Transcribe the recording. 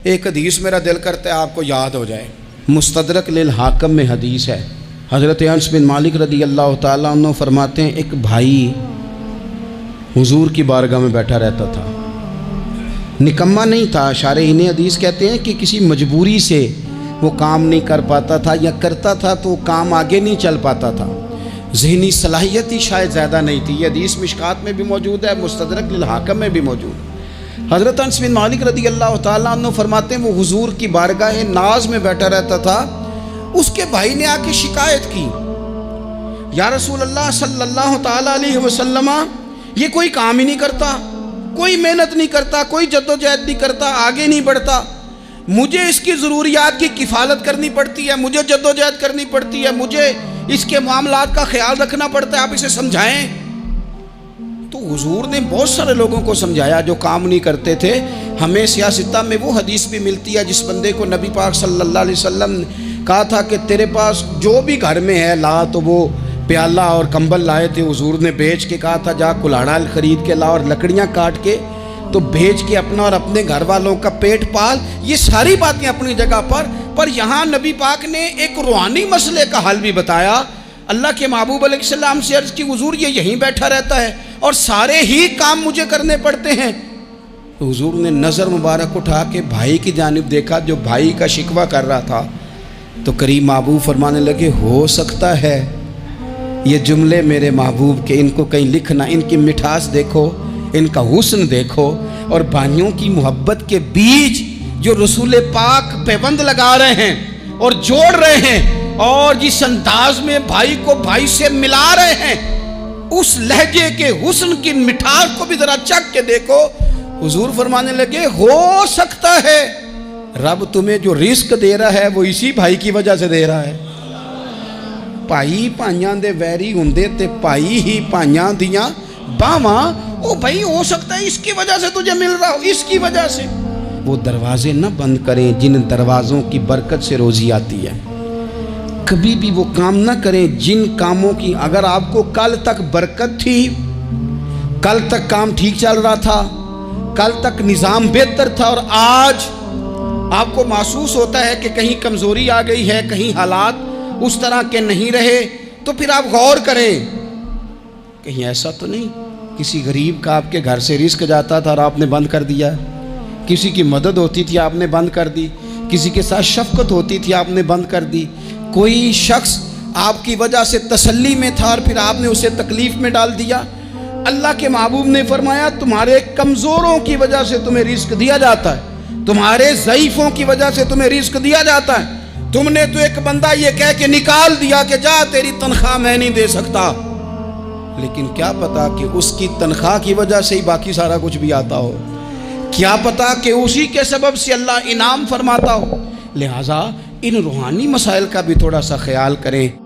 एक हदीस मेरा दिल करता है आपको याद हो जाए। मुस्तदरक लिल हाकम में हदीस है। हज़रत अनस बिन मालिक रदी अल्लाह ताला अन्हु फरमाते हैं, एक भाई हुजूर की बारगाह में बैठा रहता था। निकम्मा नहीं था, शारहीन हदीस कहते हैं कि किसी मजबूरी से वो काम नहीं कर पाता था, या करता था तो काम आगे नहीं चल पाता था। ज़हनी सलाहियत ही शायद ज़्यादा नहीं थी। ये हदीस मिशकात में भी मौजूद है, मुस्तदरक लिल हाकम में भी मौजूद है। हज़रत अनस बिन मालिक रदी अल्लाह ताला अन्हु फरमाते हैं, वो हुजूर की बारगाह नाज में बैठा रहता था। उसके भाई ने आके शिकायत की, या रसूल अल्लाह सल्लल्लाहु ताला अलैहि वसल्लम, ये कोई काम ही नहीं करता, कोई मेहनत नहीं करता, कोई जद्दोजहद नहीं करता, आगे नहीं बढ़ता। मुझे इसकी ज़रूरियात की किफ़ालत करनी पड़ती है, मुझे जद्दोजहद करनी पड़ती है, मुझे इसके मामलात का ख्याल रखना पड़ता है, आप इसे समझाएं। तो हुजूर ने बहुत सारे लोगों को समझाया जो काम नहीं करते थे। हमें सियासता में वो हदीस भी मिलती है जिस बंदे को नबी पाक सल्लल्लाहु अलैहि वसल्लम ने कहा था कि तेरे पास जो भी घर में है ला, तो वो प्याला और कंबल लाए थे। हुजूर ने बेच के कहा था जा कुल्हाड़ा खरीद के ला और लकड़ियाँ काट के तो बेच के अपना और अपने घर वालों का पेट पाल। ये सारी बातें अपनी जगह पर यहाँ नबी पाक ने एक रूहानी मसले का हल भी बताया। अल्लाह के महबूब अलैहिस्सलाम से अर्ज़ की, हुजूर ये यहीं बैठा रहता है और सारे ही काम मुझे करने पड़ते हैं। तो हुजूर ने नज़र मुबारक उठा के भाई की जानिब देखा जो भाई का शिकवा कर रहा था। तो करीम महबूब फरमाने लगे, हो सकता है ये जुमले मेरे महबूब के, इनको कहीं लिखना, इनकी मिठास देखो, इनका हुस्न देखो, और भाइयों की मोहब्बत के बीज जो रसूल पाक पैबंद लगा रहे हैं और जोड़ रहे हैं, और जिस अंदाज में भाई को भाई से मिला रहे हैं, उस लहजे के हुस्न की मिठास को भी जरा चख के देखो। हुजूर फरमाने लगे, हो सकता है रब तुम्हें जो रिस्क दे रहा है वो इसी भाई की वजह से दे रहा है। भाई भाइयां दे वैरी हुंदे ते भाई ही भाइयां दियां बावां। ओ भाई हो सकता है इसकी वजह से तुझे मिल रहा हो, इसकी वजह से। वो दरवाजे न बंद करें जिन दरवाज़ों की बरकत से रोज़ी आती है। कभी भी वो काम ना करें जिन कामों की, अगर आपको कल तक बरकत थी, कल तक काम ठीक चल रहा था, कल तक निज़ाम बेहतर था, और आज आपको महसूस होता है कि कहीं कमज़ोरी आ गई है, कहीं हालात उस तरह के नहीं रहे, तो फिर आप गौर करें कहीं ऐसा तो नहीं किसी गरीब का आपके घर से रिस्क जाता था और आपने बंद कर दिया, किसी की मदद होती थी आपने बंद कर दी, किसी के साथ शफकत होती थी आपने बंद कर दी, कोई शख्स आपकी वजह से तसल्ली में था और फिर आपने उसे तकलीफ़ में डाल दिया। अल्लाह के महबूब ने फरमाया, तुम्हारे कमज़ोरों की वजह से तुम्हें रिस्क दिया जाता है, तुम्हारे ज़ईफ़ों की वजह से तुम्हें रिस्क दिया जाता है। तुमने तो एक बंदा ये कह के निकाल दिया कि जा तेरी तनख्वाह मैं नहीं दे सकता, लेकिन क्या पता कि उसकी तनख्वाह की वजह से ही बाकी सारा कुछ भी आता हो, क्या पता कि उसी के सबब से अल्लाह इनाम फरमाता हो। लिहाजा इन रूहानी मसाइल का भी थोड़ा सा ख्याल करें।